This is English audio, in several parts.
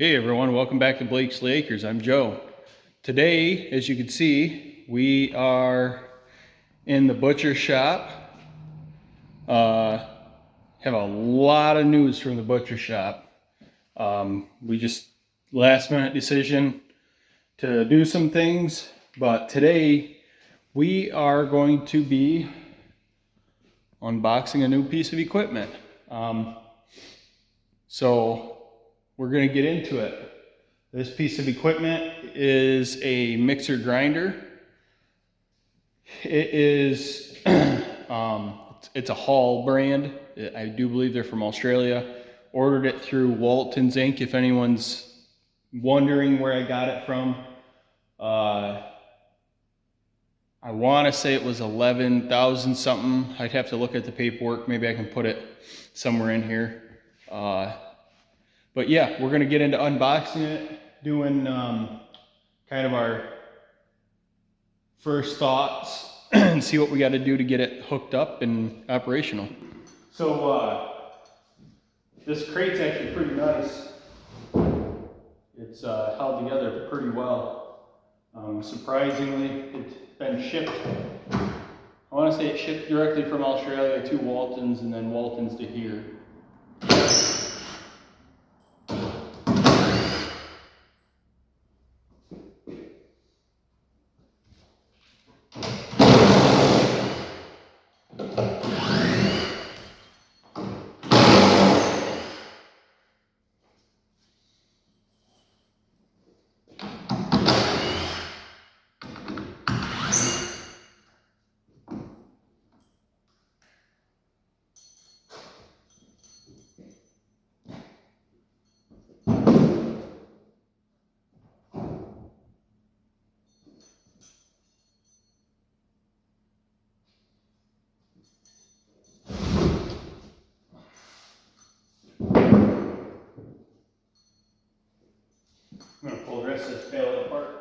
Hey everyone, welcome back to Blakeslee Acres. I'm Joe. Today, as you can see, we are in the butcher shop. Have a lot of news from the butcher shop. We just last minute decision to do some things, but today we are going to be unboxing a new piece of equipment. So we're going to get into it. This piece of equipment is a mixer grinder. It is, it's a Hall brand. I do believe they're from Australia. Ordered it through Waltons Inc. If anyone's wondering where I got it from. I want to say it was 11,000 something. I'd have to look at the paperwork. Maybe I can put it somewhere in here. But yeah, we're going to get into unboxing it, doing kind of our first thoughts and see what we got to do to get it hooked up and operational. So this crate's actually pretty nice. It's held together pretty well. Surprisingly, it's been shipped. I want to say it shipped directly from Australia to Waltons and then Waltons to here. I'm going to pull the rest of this pallet apart.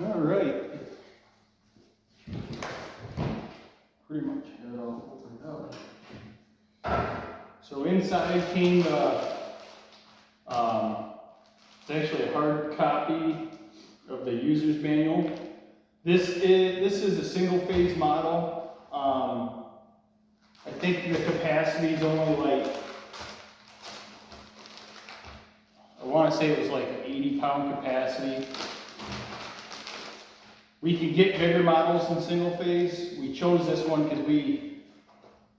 All right. Pretty much got it all opened up. So inside came it's actually a hard copy of the user's manual. This is a single phase model. I think the capacity is only like, I want to say it was like an 80-pound capacity. We can get bigger models in single phase. We chose this one because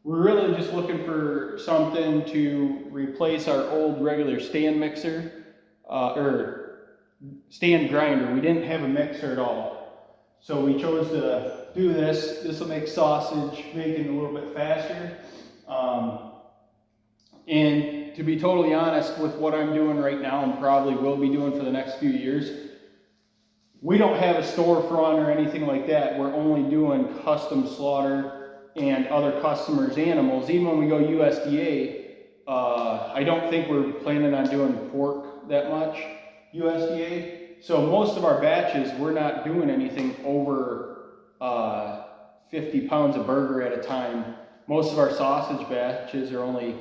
we're really just looking for something to replace our old regular stand mixer, or stand grinder. We didn't have a mixer at all. So we chose to do this. This will make sausage making a little bit faster. And to be totally honest with what I'm doing right now and probably will be doing for the next few years, we don't have a storefront or anything like that. We're only doing custom slaughter and other customers' animals. Even when we go USDA, I don't think we're planning on doing pork that much USDA. So most of our batches, we're not doing anything over 50 pounds of burger at a time. Most of our sausage batches are only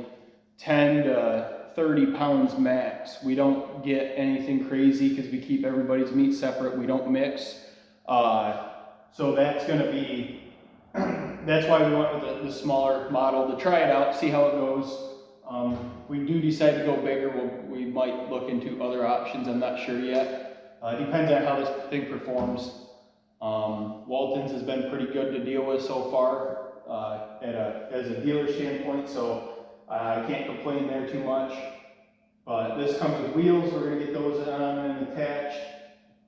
10 to 30 pounds max. We don't get anything crazy because we keep everybody's meat separate. We don't mix. So that's going to be, that's why we went with the smaller model to try it out, see how it goes. If we do decide to go bigger, we might look into other options. I'm not sure yet. It depends on how this thing performs. Waltons has been pretty good to deal with so far as a dealer standpoint, so I can't complain there too much. But this comes with wheels. We're going to get those on and attached.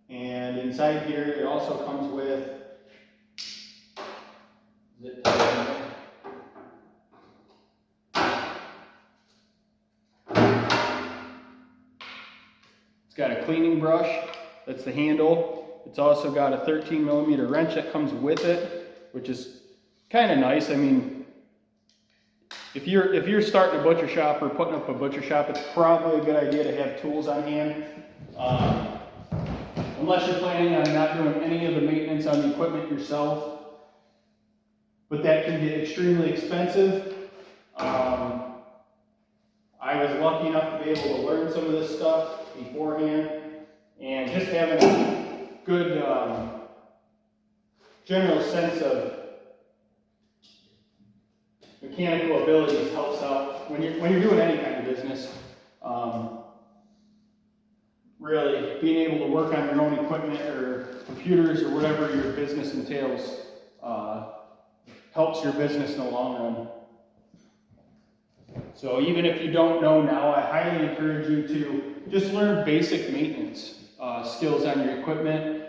And inside here, it also comes with zip tie. It's got a cleaning brush. That's the handle. It's also got a 13mm wrench that comes with it, which is kind of nice. I mean, if you're starting a butcher shop or putting up a butcher shop, it's probably a good idea to have tools on hand. Unless you're planning on not doing any of the maintenance on the equipment yourself. But that can get extremely expensive. I was lucky enough to be able to learn some of this stuff beforehand. And just having a good general sense of mechanical abilities helps out when you're doing any kind of business. Really, being able to work on your own equipment or computers or whatever your business entails helps your business in the long run. So even if you don't know now, I highly encourage you to just learn basic maintenance skills on your equipment.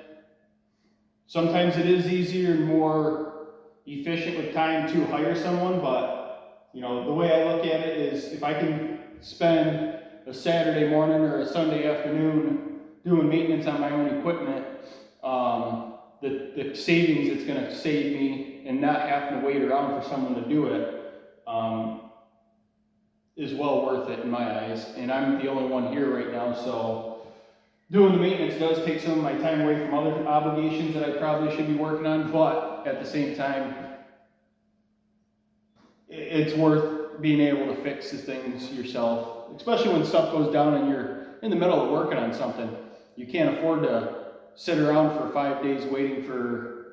Sometimes it is easier and more efficient with time to hire someone, but you know, the way I look at it is if I can spend a Saturday morning or a Sunday afternoon doing maintenance on my own equipment, the savings it's going to save me and not having to wait around for someone to do it is well worth it in my eyes. And I'm the only one here right now, so doing the maintenance does take some of my time away from other obligations that I probably should be working on, but at the same time, it's worth being able to fix the things yourself, especially when stuff goes down and you're in the middle of working on something. You can't afford to sit around for 5 days waiting for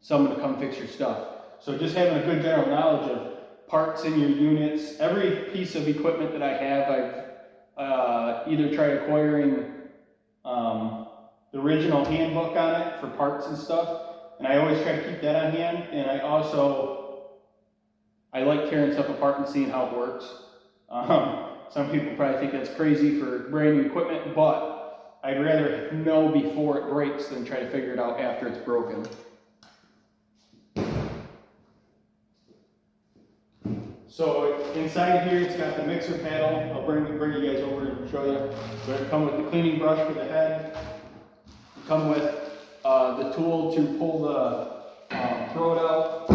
someone to come fix your stuff. So just having a good general knowledge of parts in your units. Every piece of equipment that I have, I've either tried acquiring the original handbook on it for parts and stuff, and I always try to keep that on hand. And I like tearing stuff apart and seeing how it works. Some people probably think that's crazy for brand new equipment, but I'd rather know before it breaks than try to figure it out after it's broken. So inside here, it's got the mixer paddle. I'll bring you guys over and show you. So it'll come with the cleaning brush for the head. It'll come with the tool to pull the throat out.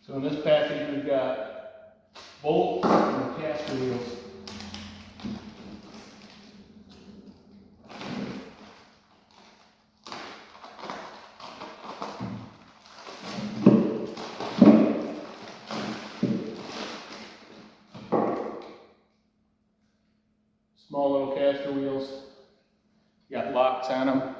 So in this package we've got bolts and caster wheels. Small little caster wheels. Got locks on them.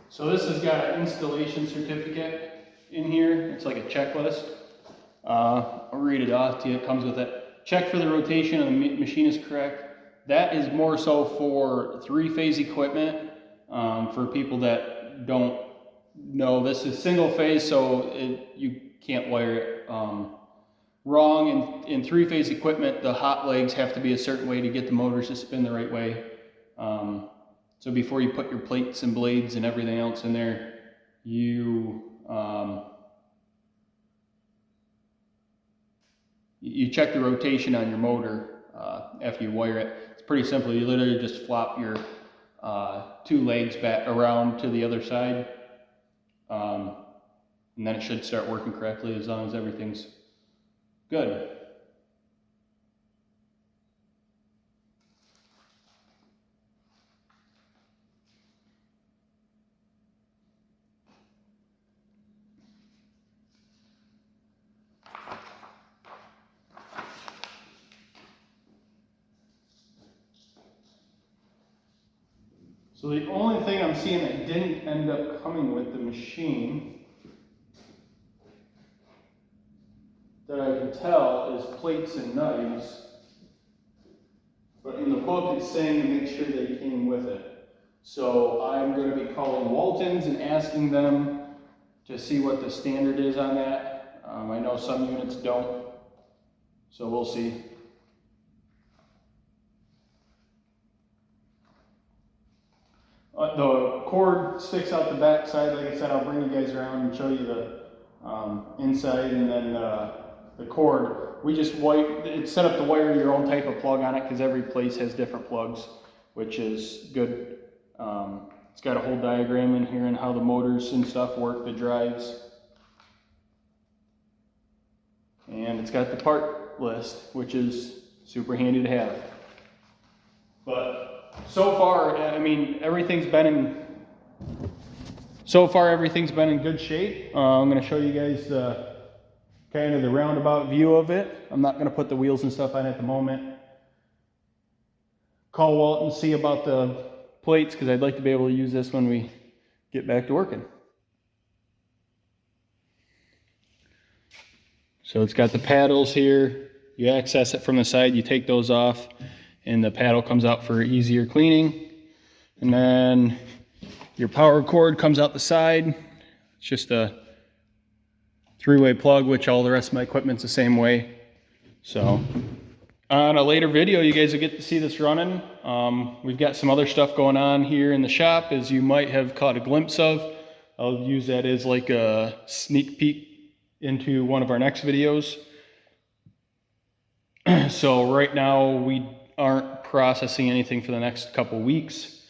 So this has got an installation certificate in here. It's like a checklist. I'll read it off to you. It comes with it. Check for the rotation of the machine is correct. That is more so for three-phase equipment. For people that don't know, this is single phase, so you can't wire it wrong. In three-phase equipment, the hot legs have to be a certain way to get the motors to spin the right way. So before you put your plates and blades and everything else in there, you check the rotation on your motor after you wire it. It's pretty simple. You literally just flop your two legs back around to the other side, and then it should start working correctly as long as everything's good. So the only thing I'm seeing that didn't end up coming with the machine that I can tell is plates and knives. But in the book it's saying to make sure they came with it. So I'm going to be calling Waltons and asking them to see what the standard is on that. I know some units don't, so we'll see. The cord sticks out the back side. Like I said, I'll bring you guys around and show you the inside, and then the cord. We just it's set up to wire your own type of plug on it because every place has different plugs, which is good. It's got a whole diagram in here and how the motors and stuff work, the drives. And it's got the part list, which is super handy to have. But so far, I mean, everything's been in good shape. I'm going to show you guys kind of the roundabout view of it. I'm not going to put the wheels and stuff on at the moment. Call Walt and see about the plates because I'd like to be able to use this when we get back to working. So it's got the paddles here. You access it from the side, you take those off, and the paddle comes out for easier cleaning. And then your power cord comes out the side. It's just a three-way plug, which all the rest of my equipment's the same way. So on a later video, you guys will get to see this running. We've got some other stuff going on here in the shop, as you might have caught a glimpse of. I'll use that as like a sneak peek into one of our next videos. So right now we aren't processing anything for the next couple weeks.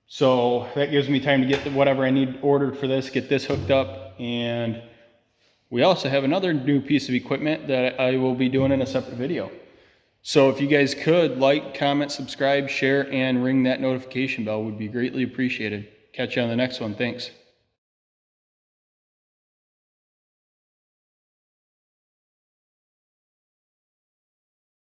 So that gives me time to get whatever I need ordered for this, get this hooked up. And we also have another new piece of equipment that I will be doing in a separate video. So if you guys could like, comment, subscribe, share, and ring that notification bell, would be greatly appreciated. Catch you on the next one. Thanks.